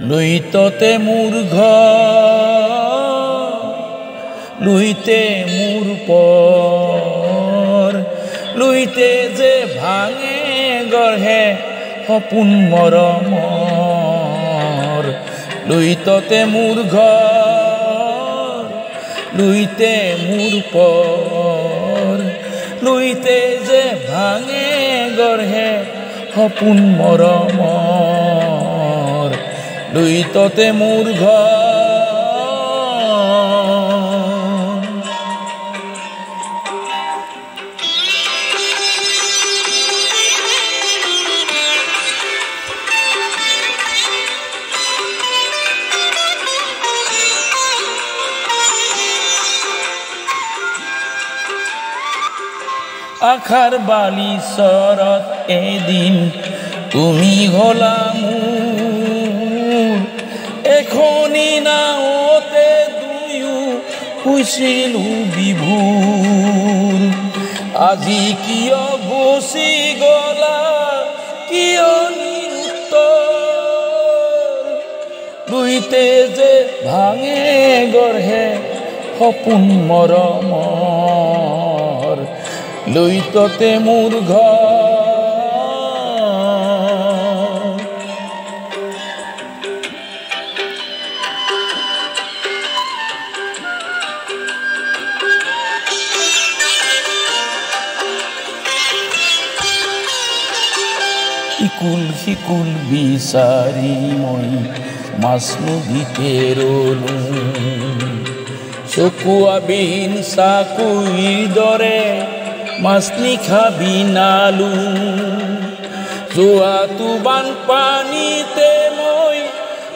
লুইততে মোৰ ঘৰ লুইতে মোৰ পৰ লুইতে যে ভাঙে গঢ়ে সপোন মৰমৰ লুইততে মোৰ ঘৰ লুইতে মোৰ পৰ লুইতে যে ভাঙে গঢ়ে সপোন মৰমৰ লুইততে মোৰ ঘৰ আখাৰ বালিচৰত এদিন তুমি হলা মোৰ এখনি নাওতে দুয়ো হৈছিলো বিভোৰ আজি কিয় গুচি গলা কিয় নিৰুত্তৰ দুইতে যে ভাঙে গঢ়ে সপোন মৰমৰ লুইততে মোৰ ঘৰ ইকুল সিকুল বিচাৰি মই মাছ নদীতে ৰলো চকুৱাবিহীন চাকুৰিৰ দৰে মাছ নিশা বিনালো যোৱাটো বানপানীতে মই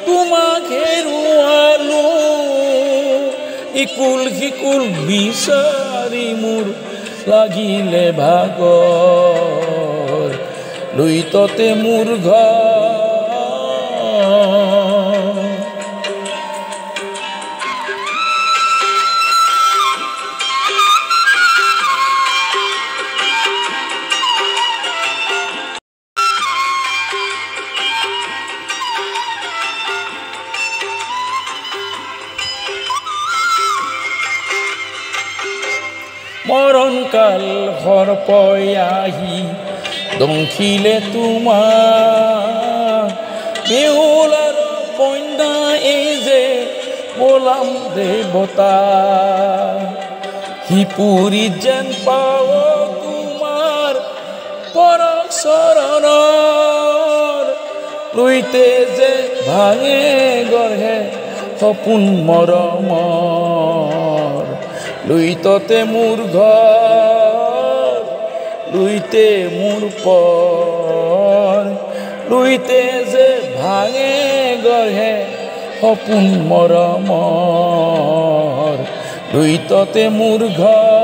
তোমাক হেৰুৱালো ইকুল সিকুল বিচাৰি মোৰ লাগিলে ভাগৰ লুইততে মোৰ ঘৰ মৰণকাল সৰ্পই আহি দংখিলে তোমাৰ বেহুল আৰু কন্যা এই যে গোলাম দেৱতা সিপুৰি যেন পাৱ তোমাৰ পৰশ চৰণৰ লুইতে যে ভাঙে গঢ়ে সপোন মৰমৰ লুইততে মোৰ ঘৰ লুইতে মোৰ পৰ লুইতে যে ভাঙে গঢ়ে সপোন মৰমৰ লুইততে মোৰ ঘৰ